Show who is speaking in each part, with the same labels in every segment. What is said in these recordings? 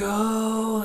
Speaker 1: go.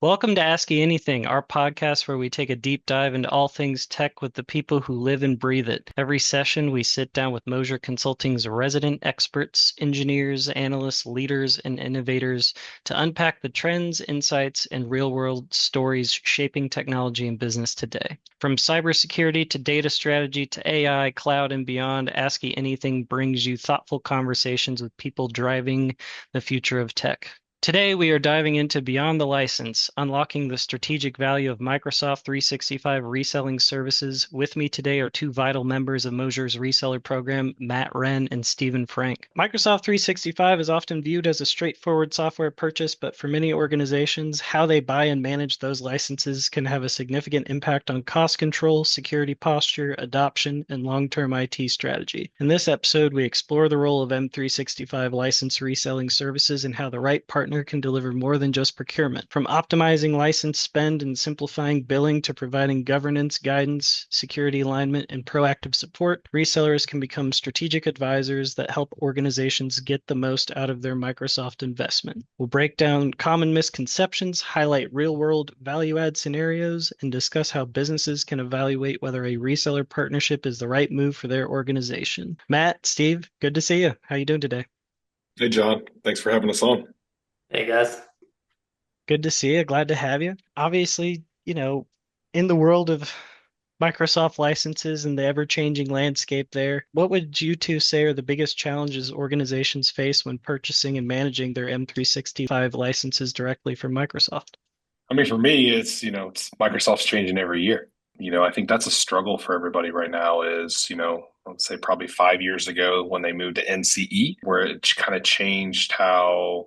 Speaker 2: Welcome to Ask You Anything, our podcast where we take a deep dive into all things tech with the people who live and breathe it. Every session, we sit down with Moser Consulting's resident experts, engineers, analysts, leaders, and innovators to unpack the trends, insights, and real-world stories shaping technology and business today. From cybersecurity to data strategy to AI, cloud, and beyond, Ask You Anything brings you thoughtful conversations with people driving the future of tech. Today, we are diving into Beyond the License, unlocking the strategic value of Microsoft 365 reselling services. With me today are two vital members of Moser's reseller program, Matt Wren and Stephen Frank. Microsoft 365 is often viewed as a straightforward software purchase, but for many organizations, how they buy and manage those licenses can have a significant impact on cost control, security posture, adoption, and long-term IT strategy. In this episode, we explore the role of M365 license reselling services and how the right partner can deliver more than just procurement. From optimizing license spend and simplifying billing to providing governance, guidance, security alignment, and proactive support, resellers can become strategic advisors that help organizations get the most out of their Microsoft investment. We'll break down common misconceptions, highlight real-world value-add scenarios, and discuss how businesses can evaluate whether a reseller partnership is the right move for their organization. Matt, Steve, good to see you. How you doing today?
Speaker 3: Hey, John. Thanks for having us on.
Speaker 1: Hey guys.
Speaker 2: Good to see you. Glad to have you. Obviously, in the world of Microsoft licenses and the ever-changing landscape there, what would you two say are the biggest challenges organizations face when purchasing and managing their M365 licenses directly from Microsoft?
Speaker 3: I mean, for me, it's Microsoft's changing every year. I think that's a struggle for everybody right now is, I'd say probably 5 years ago when they moved to NCE, where it kind of changed how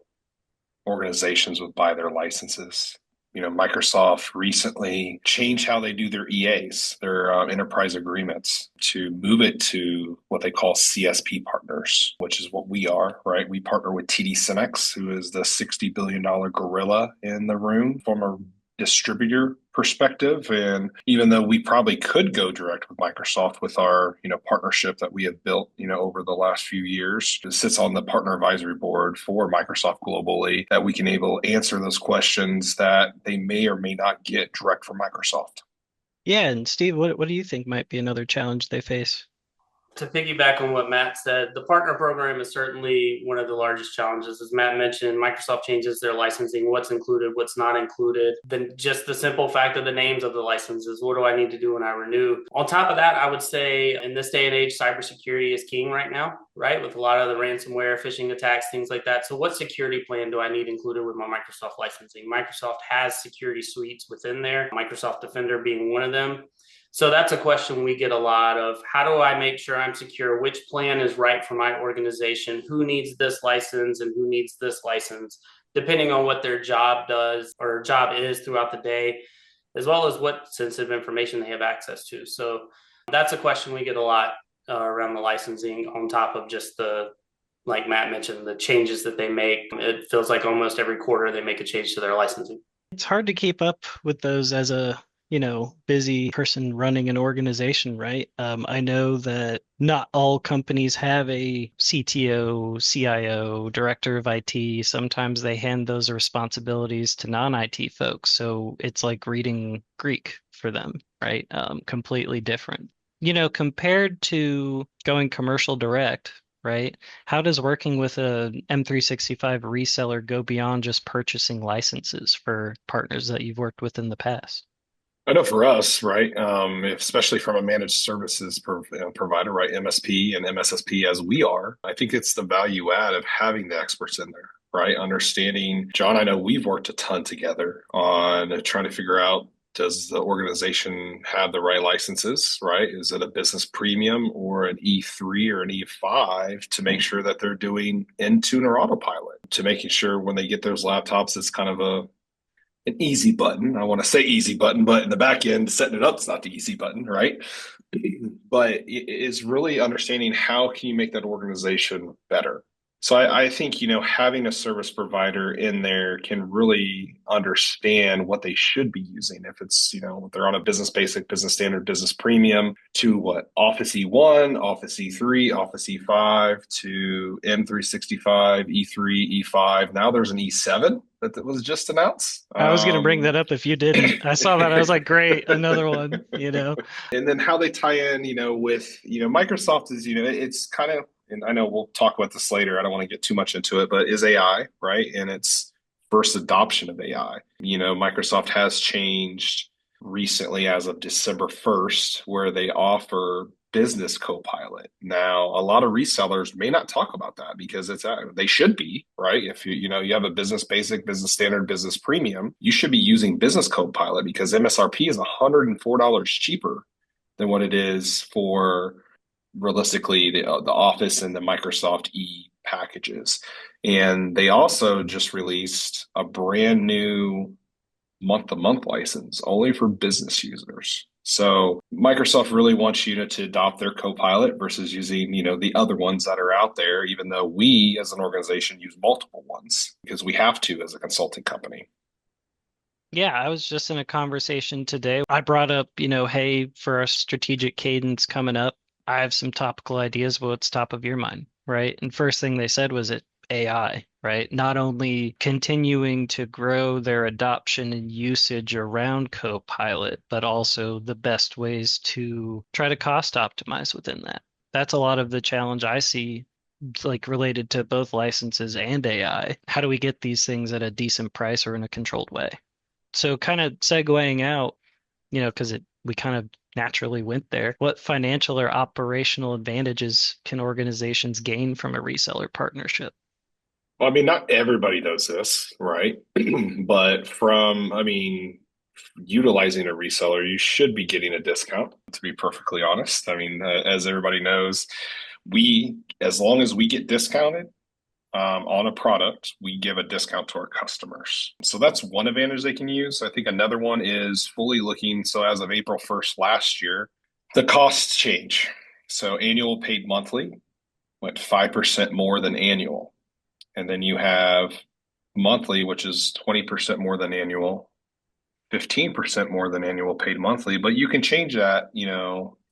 Speaker 3: organizations would buy their licenses. Microsoft recently changed how they do their EAs, their enterprise agreements, to move it to what they call CSP partners, which is what we are, right? We partner with TD SYNNEX, who is the $60 billion gorilla in the room from a distributor perspective. And even though we probably could go direct with Microsoft with our, partnership that we have built, over the last few years, it sits on the partner advisory board for Microsoft globally that we can answer those questions that they may or may not get direct from Microsoft.
Speaker 2: Yeah, and Steve, what do you think might be another challenge they face?
Speaker 1: To piggyback on what Matt said, the partner program is certainly one of the largest challenges. As Matt mentioned, Microsoft changes their licensing, what's included, what's not included. Then just the simple fact of the names of the licenses. What do I need to do when I renew? On top of that, I would say in this day and age, cybersecurity is king right now, right? With a lot of the ransomware, phishing attacks, things like that. So what security plan do I need included with my Microsoft licensing? Microsoft has security suites within there, Microsoft Defender being one of them. So that's a question we get a lot of. How do I make sure I'm secure? Which plan is right for my organization? Who needs this license and who needs this license, depending on what their job does or job is throughout the day, as well as what sensitive information they have access to. So that's a question we get a lot around the licensing, on top of just like Matt mentioned, the changes that they make. It feels like almost every quarter they make a change to their licensing.
Speaker 2: It's hard to keep up with those as a, busy person running an organization, right? I know that not all companies have a CTO, CIO, director of IT. Sometimes they hand those responsibilities to non-IT folks. So it's like reading Greek for them, right? Completely different. Compared to going commercial direct, right? How does working with a M365 reseller go beyond just purchasing licenses for partners that you've worked with in the past?
Speaker 3: I know for us, right, especially from a managed services provider, right, MSP and MSSP as we are, I think it's the value add of having the experts in there, right? Understanding, John, I know we've worked a ton together on trying to figure out, does the organization have the right licenses, right? Is it a business premium or an E3 or an E5 to make sure that they're doing Intune or autopilot, to making sure when they get those laptops, it's kind of an easy button. I want to say easy button, but in the back end, setting it up is not the easy button, right? But it's really understanding how can you make that organization better. So I think, having a service provider in there can really understand what they should be using. If it's, if they're on a business basic, business standard, business premium to what Office E1, Office E3, Office E5 to M365, E3, E5. Now there's an E7 that was just announced.
Speaker 2: I was going to bring that up if you didn't. I saw that. I was like, great, another one,
Speaker 3: And then how they tie in, with, Microsoft is, it's kind of, and I know we'll talk about this later. I don't want to get too much into it, but is AI, right? And it's first adoption of AI. Microsoft has changed recently as of December 1st, where they offer business copilot. Now, a lot of resellers may not talk about that because they should be, right? If you have a business basic, business standard, business premium, you should be using business copilot because MSRP is $104 cheaper than what it is for realistically the Office and the Microsoft E packages. And they also just released a brand new month-to-month license only for business users. So Microsoft really wants you to adopt their Copilot versus using, the other ones that are out there, even though we as an organization use multiple ones because we have to as a consulting company.
Speaker 2: Yeah, I was just in a conversation today. I brought up, hey, for our strategic cadence coming up, I have some topical ideas. What's top of your mind, right? And first thing they said was AI, right? Not only continuing to grow their adoption and usage around Copilot, but also the best ways to try to cost optimize within that. That's a lot of the challenge I see, like related to both licenses and AI. How do we get these things at a decent price or in a controlled way? So kind of segueing out, because we kind of naturally went there. What financial or operational advantages can organizations gain from a reseller partnership?
Speaker 3: Well, I mean, not everybody does this, right? But utilizing a reseller, you should be getting a discount, to be perfectly honest. I mean, as everybody knows, as long as we get discounted, on a product, we give a discount to our customers. So that's one advantage they can use. I think another one is fully looking. So as of April 1st last year, the costs change. So annual paid monthly went 5% more than annual. And then you have monthly, which is 20% more than annual, 15% more than annual paid monthly. But you can change that,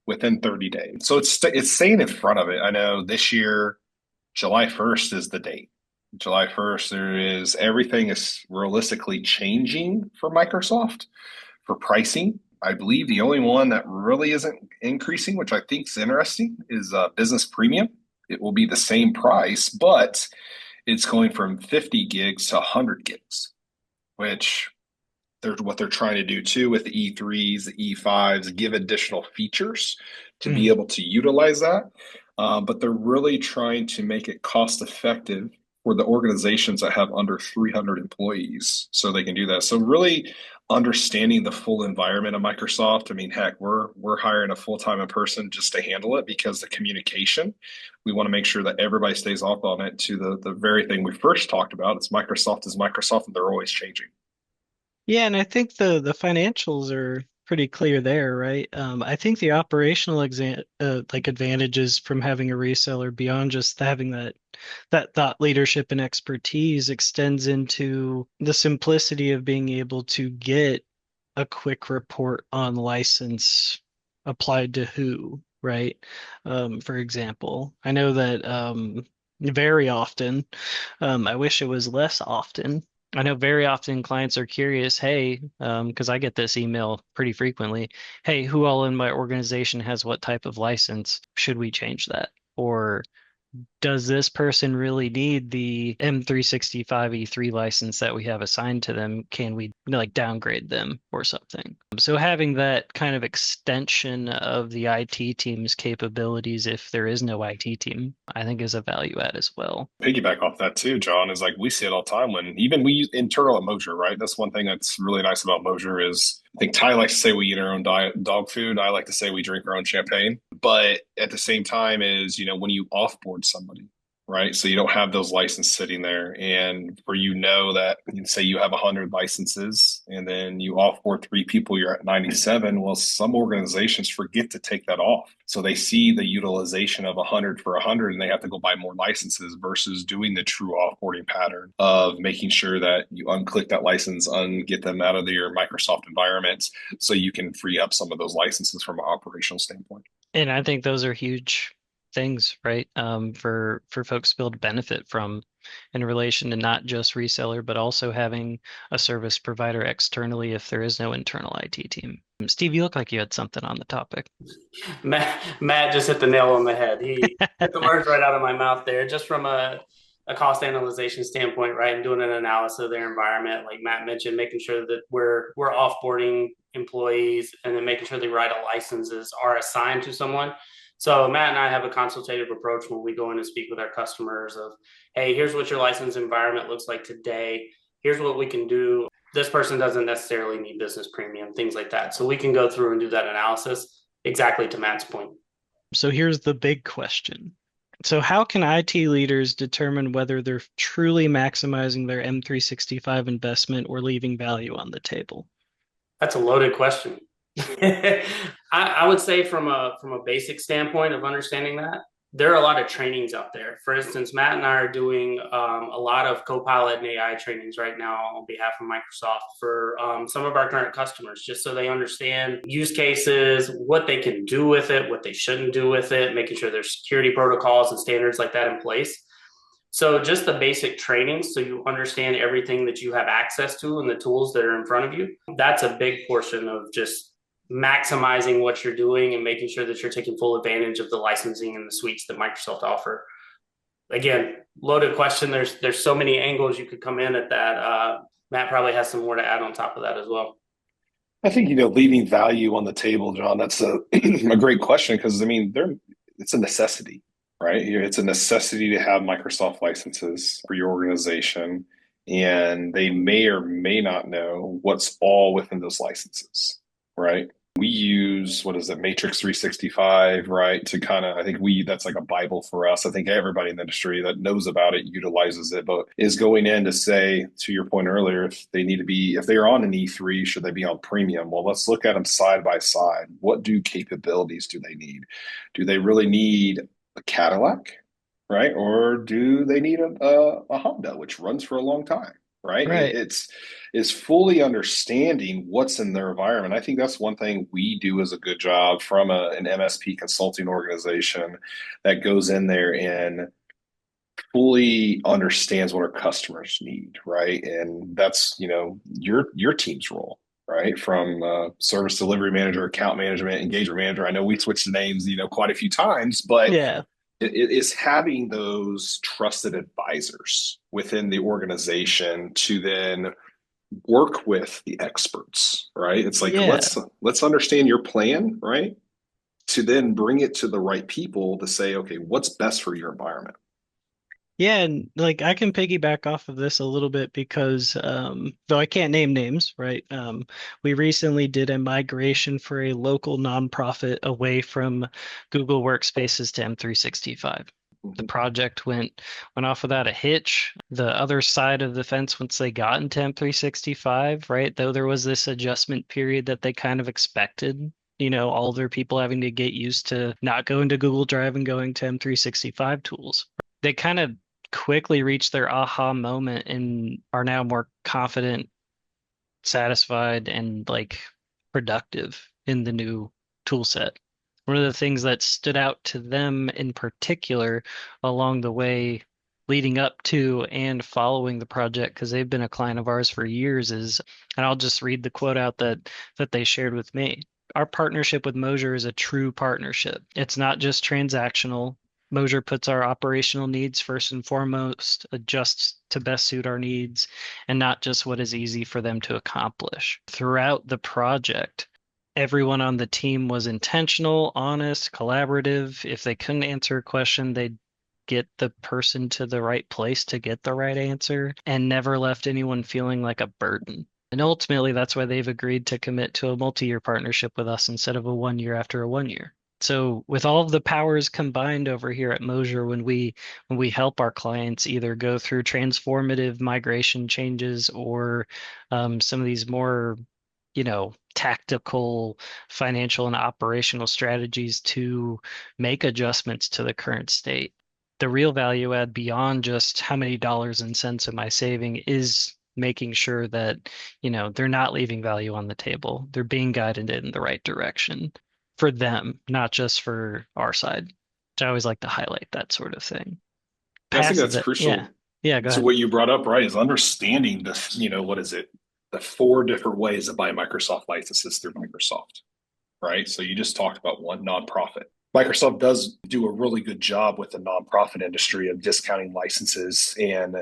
Speaker 3: within 30 days. So it's staying in front of it. I know this year, July 1st is the date. July 1st, everything is realistically changing for Microsoft for pricing. I believe the only one that really isn't increasing, which I think is interesting, is Business Premium. It will be the same price, but it's going from 50 gigs to 100 gigs, which what they're trying to do too with the E3s, the E5s, give additional features to be able to utilize that. But they're really trying to make it cost effective for the organizations that have under 300 employees so they can do that. So really understanding the full environment of Microsoft. I mean, heck, we're hiring a full-time person just to handle it because the communication, we want to make sure that everybody stays up on it to the very thing we first talked about. It's Microsoft is Microsoft and they're always changing.
Speaker 2: Yeah, and I think the financials are pretty clear there, right? I think the operational advantages from having a reseller beyond just having that thought leadership and expertise extends into the simplicity of being able to get a quick report on license applied to who, right? For example, I know that very often, I wish it was less often. I know very often clients are curious, hey, because I get this email pretty frequently, hey, who all in my organization has what type of license? Should we change that? Or does this person really need the M365 E3 license that we have assigned to them? Can we like downgrade them or something? So having that kind of extension of the IT team's capabilities, if there is no IT team, I think is a value add as well.
Speaker 3: Piggyback off that too, John, is like we see it all the time when even we use internal at Moser, right? That's one thing that's really nice about Moser is I think Ty likes to say we eat our own dog food. I like to say we drink our own champagne. But at the same time is, when you offboard somebody, right? So you don't have those licenses sitting there. And where you know that, you say you have 100 licenses and then you offboard 3 people, you're at 97. Well, some organizations forget to take that off. So they see the utilization of 100 for 100 and they have to go buy more licenses versus doing the true offboarding pattern of making sure that you unclick that license, get them out of your Microsoft environments so you can free up some of those licenses from an operational standpoint.
Speaker 2: And I think those are huge things, right? For folks to be able to benefit from in relation to not just reseller, but also having a service provider externally if there is no internal IT team. Steve, you look like you had something on the topic.
Speaker 1: Matt just hit the nail on the head. He hit the words right out of my mouth there, just from a cost analyzation standpoint, right? And doing an analysis of their environment, like Matt mentioned, making sure that we're offboarding employees and then making sure the right licenses are assigned to someone. So Matt and I have a consultative approach when we go in and speak with our customers of, hey, here's what your license environment looks like today. Here's what we can do. This person doesn't necessarily need business premium, things like that. So we can go through and do that analysis exactly to Matt's point.
Speaker 2: So here's the big question. So how can IT leaders determine whether they're truly maximizing their M365 investment or leaving value on the table?
Speaker 1: That's a loaded question. I would say from a basic standpoint of understanding that, there are a lot of trainings out there. For instance, Matt and I are doing a lot of Copilot and AI trainings right now on behalf of Microsoft for some of our current customers, just so they understand use cases, what they can do with it, what they shouldn't do with it, making sure there's security protocols and standards like that in place. So just the basic training so you understand everything that you have access to and the tools that are in front of you. That's a big portion of just maximizing what you're doing and making sure that you're taking full advantage of the licensing and the suites that Microsoft offer. Again, loaded question. There's so many angles you could come in at that. Matt probably has some more to add on top of that as well.
Speaker 3: I think, leaving value on the table, John, that's a, a great question because, it's a necessity, right? It's a necessity to have Microsoft licenses for your organization, and they may or may not know what's all within those licenses, right? We use, what is it, Matrix 365, right? To kind of, I think that's like a Bible for us. I think everybody in the industry that knows about it utilizes it, but is going in to say, to your point earlier, if they are on an E3, should they be on premium? Well, let's look at them side by side. What capabilities do they need? Do they really need a Cadillac, right? Or do they need a Honda, which runs for a long time? Right. It's fully understanding what's in their environment. I think that's one thing we do as a good job from an MSP consulting organization that goes in there and fully understands what our customers need. Right. And that's, your team's role, right? From service delivery manager, account management, engagement manager. I know we switched names, quite a few times, but
Speaker 2: yeah.
Speaker 3: It is having those trusted advisors within the organization to then work with the experts, right? It's like, let's understand your plan, right? To then bring it to the right people to say, okay, what's best for your environment?
Speaker 2: Yeah, and like I can piggyback off of this a little bit because though I can't name names, right? We recently did a migration for a local nonprofit away from Google Workspaces to M365. The project went off without a hitch. The other side of the fence, once they got into M365, right? Though there was this adjustment period that they kind of expected, all their people having to get used to not going to Google Drive and going to M365 tools. They kind of quickly reached their aha moment and are now more confident, satisfied, and like productive in the new tool set. One of the things that stood out to them in particular along the way leading up to and following the project, because they've been a client of ours for years, is, and I'll just read the quote out that they shared with me. Our partnership with Moser is a true partnership. It's not just transactional. Moser puts our operational needs first and foremost, adjusts to best suit our needs, and not just what is easy for them to accomplish. Throughout the project, everyone on the team was intentional, honest, collaborative. If they couldn't answer a question, they'd get the person to the right place to get the right answer and never left anyone feeling like a burden. And ultimately, that's why they've agreed to commit to a multi-year partnership with us instead of a 1 year after a 1 year. So with all of the powers combined over here at Moser, when we help our clients either go through transformative migration changes or some of these more, tactical financial and operational strategies to make adjustments to the current state, the real value add beyond just how many dollars and cents am I saving is making sure that, they're not leaving value on the table. They're being guided in the right direction for them, not just for our side. I always like to highlight that sort of thing.
Speaker 3: I think
Speaker 2: Past
Speaker 3: that's
Speaker 2: that, yeah.
Speaker 3: crucial
Speaker 2: Yeah, go
Speaker 3: to
Speaker 2: ahead.
Speaker 3: what you brought up, right? Is understanding the, what is it? The four different ways to buy Microsoft licenses through Microsoft, right? So you just talked about one nonprofit. Microsoft does do a really good job with the nonprofit industry of discounting licenses. And,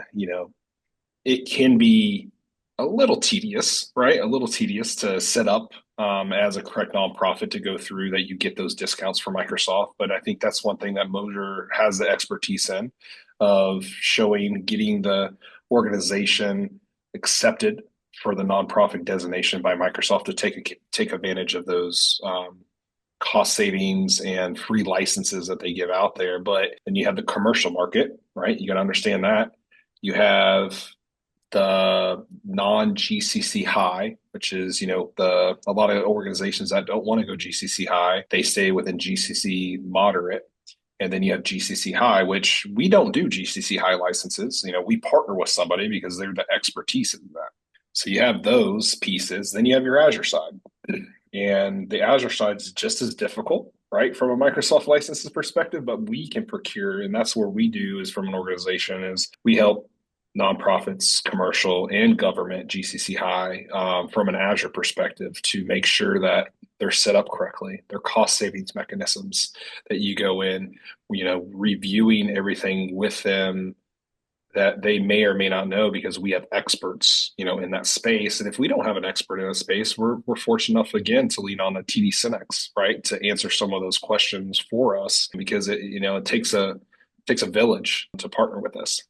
Speaker 3: it can be a little tedious, right? A little tedious to set up as a correct nonprofit to go through that you get those discounts for Microsoft. But I think that's one thing that Moser has the expertise in of showing, getting the organization accepted for the nonprofit designation by Microsoft to take advantage of those cost savings and free licenses that they give out there. But then you have the commercial market, right? You got to understand that. You have the non-GCC high, which is, a lot of organizations that don't want to go GCC high, they stay within GCC moderate. And then you have GCC high, which we don't do GCC high licenses. We partner with somebody because they're the expertise in that. So you have those pieces. Then you have your Azure side. And the Azure side is just as difficult, right, from a Microsoft licenses perspective, but we can procure, and that's where we do is from an organization is we help nonprofits, commercial, and government GCC high from an Azure perspective to make sure that they're set up correctly, their cost savings mechanisms that you go in, reviewing everything with them that they may or may not know because we have experts, in that space. And if we don't have an expert in a space, we're fortunate enough again to lean on a TD Synex, right, to answer some of those questions for us because it takes a village to partner with us.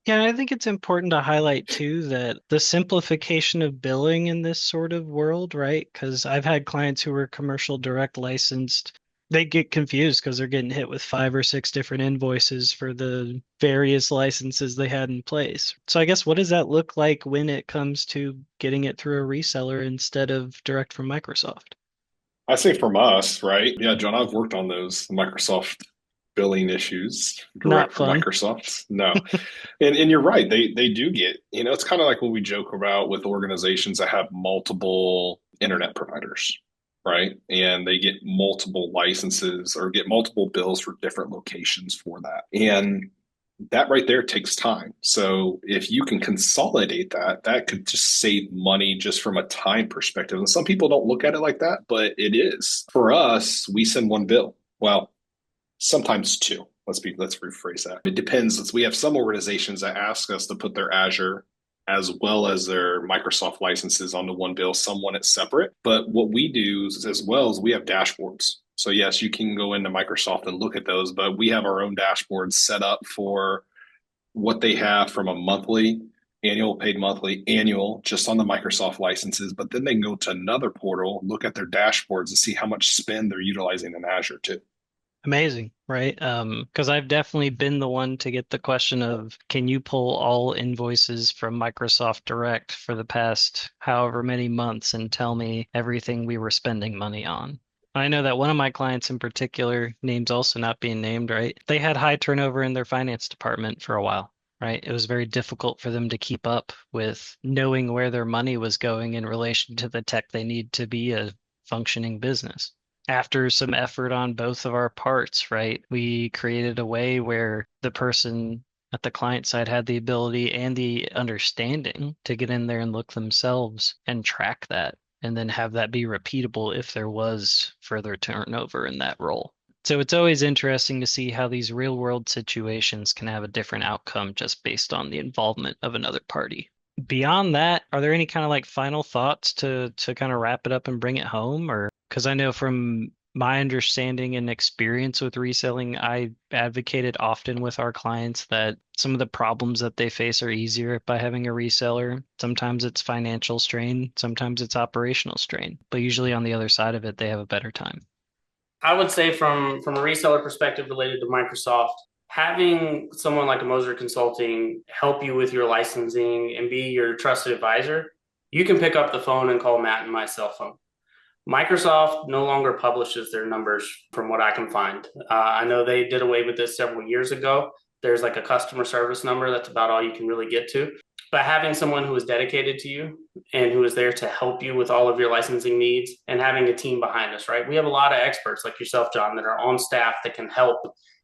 Speaker 2: Yeah, I think it's important to highlight too that the simplification of billing in this sort of world, right? Because I've had clients who were commercial direct licensed. They get confused because they're getting hit with 5 or 6 different invoices for the various licenses they had in place. So I guess what does that look like when it comes to getting it through a reseller instead of direct from Microsoft?
Speaker 3: I say from us, right? Yeah, John, I've worked on those Microsoft billing issues
Speaker 2: Not
Speaker 3: direct from
Speaker 2: fun.
Speaker 3: Microsoft. No. And you're right. They do get, it's kind of like what we joke about with organizations that have multiple internet providers, right? And they get multiple licenses or get multiple bills for different locations for that. And that right there takes time. So if you can consolidate that, that could just save money just from a time perspective. And some people don't look at it like that, but it is. For us, we send one bill. Well, sometimes two. Let's rephrase that. It depends. We have some organizations that ask us to put their Azure as well as their Microsoft licenses onto one bill. Some want it separate. But what we do is, as well as we have dashboards. So yes, you can go into Microsoft and look at those, but we have our own dashboards set up for what they have from a monthly, annual, paid monthly, annual, just on the Microsoft licenses. But then they can go to another portal, look at their dashboards and see how much spend they're utilizing in Azure too.
Speaker 2: Amazing, right? Because I've definitely been the one to get the question of, can you pull all invoices from Microsoft Direct for the past however many months and tell me everything we were spending money on? I know that one of my clients in particular, names also not being named, right? They had high turnover in their finance department for a while, right? It was very difficult for them to keep up with knowing where their money was going in relation to the tech they need to be a functioning business. After some effort on both of our parts, right, we created a way where the person at the client side had the ability and the understanding to get in there and look themselves and track that and then have that be repeatable if there was further turnover in that role. So it's always interesting to see how these real world situations can have a different outcome just based on the involvement of another party. Beyond that, are there any kind of like final thoughts to kind of wrap it up and bring it home? Or because I know from my understanding and experience with reselling, I advocated often with our clients that some of the problems that they face are easier by having a reseller. Sometimes it's financial strain, sometimes it's operational strain, but usually on the other side of it, they have a better time.
Speaker 1: I would say from a reseller perspective related to Microsoft, having someone like a Moser Consulting help you with your licensing and be your trusted advisor, you can pick up the phone and call Matt and my cell phone. Microsoft no longer publishes their numbers from what I can find. I know they did away with this several years ago. There's like a customer service number. That's about all you can really get to. But having someone who is dedicated to you and who is there to help you with all of your licensing needs and having a team behind us, right? We have a lot of experts like yourself, John, that are on staff that can help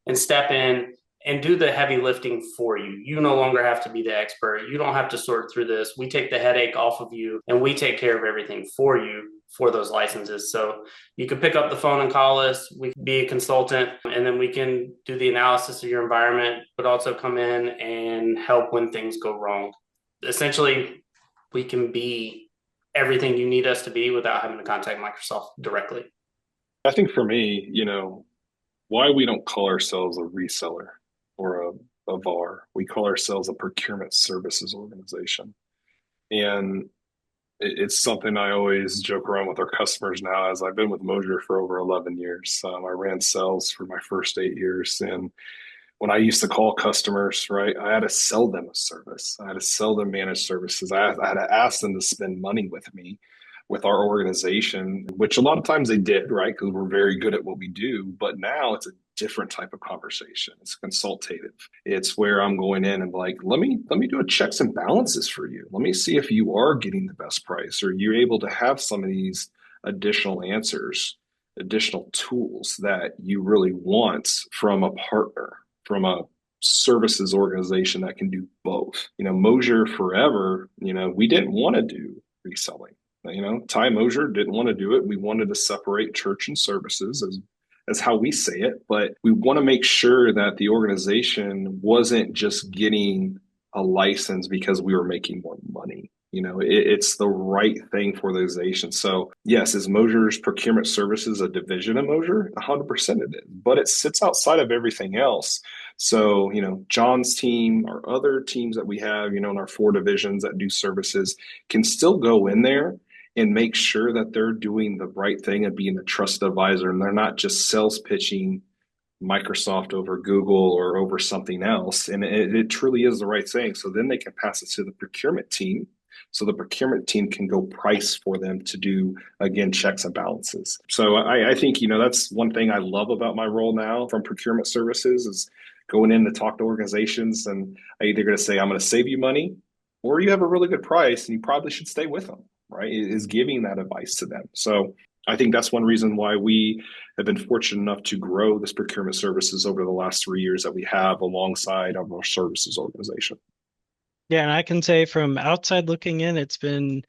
Speaker 1: and step in and do the heavy lifting for you. You no longer have to be the expert. You don't have to sort through this. We take the headache off of you and we take care of everything for you for those licenses. So you can pick up the phone and call us. We can be a consultant and then we can do the analysis of your environment, but also come in and help when things go wrong. Essentially, we can be everything you need us to be without having to contact Microsoft directly.
Speaker 3: I think for me, why we don't call ourselves a reseller or a VAR, we call ourselves a procurement services organization. And it's something I always joke around with our customers now, as I've been with Moser for over 11 years. I ran sales for my first 8 years. And when I used to call customers, right, I had to sell them a service. I had to sell them managed services. I had to ask them to spend money with me, with our organization, which a lot of times they did, right? Because we're very good at what we do. But now it's a different type of conversation. It's consultative. It's where I'm going in and like, let me do a checks and balances for you. Let me see if you are getting the best price, or you're able to have some of these additional answers, additional tools that you really want from a partner, from a services organization that can do both. Moser forever, we didn't want to do reselling. Ty Moser didn't want to do it. We wanted to separate church and services as how we say it, but we want to make sure that the organization wasn't just getting a license because we were making more money. It's the right thing for the organization. So yes, is Moser's procurement services a division of Moser? 100% it is, but it sits outside of everything else. So, John's team, our other teams that we have, in our 4 divisions that do services can still go in there and make sure that they're doing the right thing and being a trusted advisor. And they're not just sales pitching Microsoft over Google or over something else. And it truly is the right thing. So then they can pass it to the procurement team. So the procurement team can go price for them to do, again, checks and balances. So I think, that's one thing I love about my role now from procurement services is going in to talk to organizations, and I'm either going to say, I'm going to save you money, or you have a really good price and you probably should stay with them, right? Is giving that advice to them. So I think that's one reason why we have been fortunate enough to grow this procurement services over the last 3 years that we have alongside of our services organization.
Speaker 2: Yeah, and I can say from outside looking in, it's been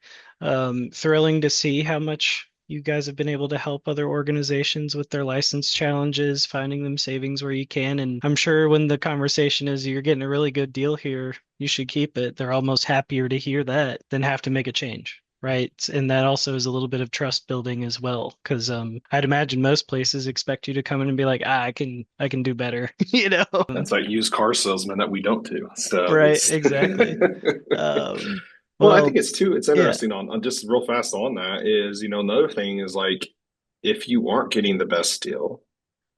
Speaker 2: thrilling to see how much you guys have been able to help other organizations with their license challenges, finding them savings where you can. And I'm sure when the conversation is you're getting a really good deal here, you should keep it. They're almost happier to hear that than have to make a change. Right. And that also is a little bit of trust building as well. Because I'd imagine most places expect you to come in and be like, I can do better,
Speaker 3: That's like used car salesman that we don't do. So
Speaker 2: Right, exactly.
Speaker 3: Well, I
Speaker 2: Well,
Speaker 3: think it's
Speaker 2: yeah,
Speaker 3: interesting on just real fast on that is, another thing is like, if you aren't getting the best deal,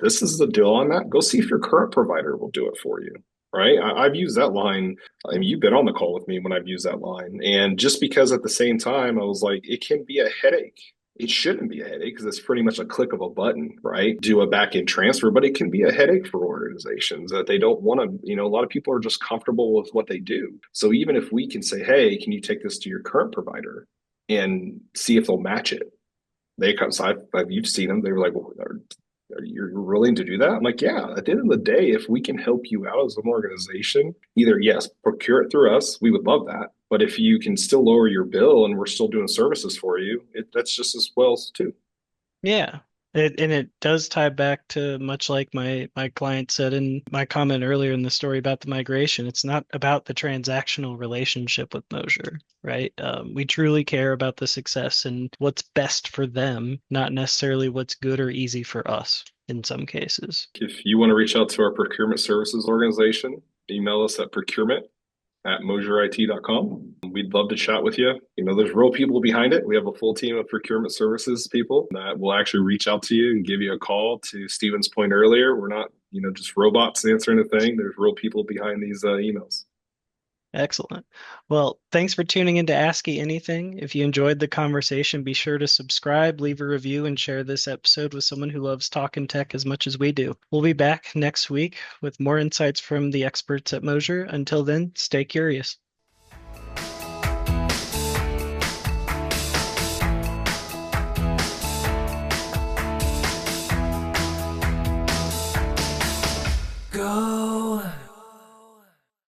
Speaker 3: this is the deal on that. Go see if your current provider will do it for you. Right. I've used that line. I mean, you've been on the call with me when I've used that line. And just because at the same time, I was like, it can be a headache. It shouldn't be a headache because it's pretty much a click of a button, right? Do a back end transfer, but it can be a headache for organizations that they don't want to, a lot of people are just comfortable with what they do. So even if we can say, hey, can you take this to your current provider and see if they'll match it? They come, so you've seen them. They were like, well, are you willing to do that? I'm like, yeah, at the end of the day, if we can help you out as an organization, either yes, procure it through us, we would love that. But if you can still lower your bill and we're still doing services for you, that's just as well too.
Speaker 2: yeah. And it does tie back to much like my client said in my comment earlier in the story about the migration. It's not about the transactional relationship with Moser, right? We truly care about the success and what's best for them, not necessarily what's good or easy for us in some cases.
Speaker 3: If you want to reach out to our procurement services organization, email us at moserit.com. We'd love to chat with you. There's real people behind it. We have a full team of procurement services people that will actually reach out to you and give you a call. To Steven's point earlier, we're not, just robots answering a thing. There's real people behind these emails.
Speaker 2: Excellent. Well, thanks for tuning in to Ask You Anything. If you enjoyed the conversation, be sure to subscribe, leave a review, and share this episode with someone who loves talking tech as much as we do. We'll be back next week with more insights from the experts at Moser. Until then, stay curious.
Speaker 4: Go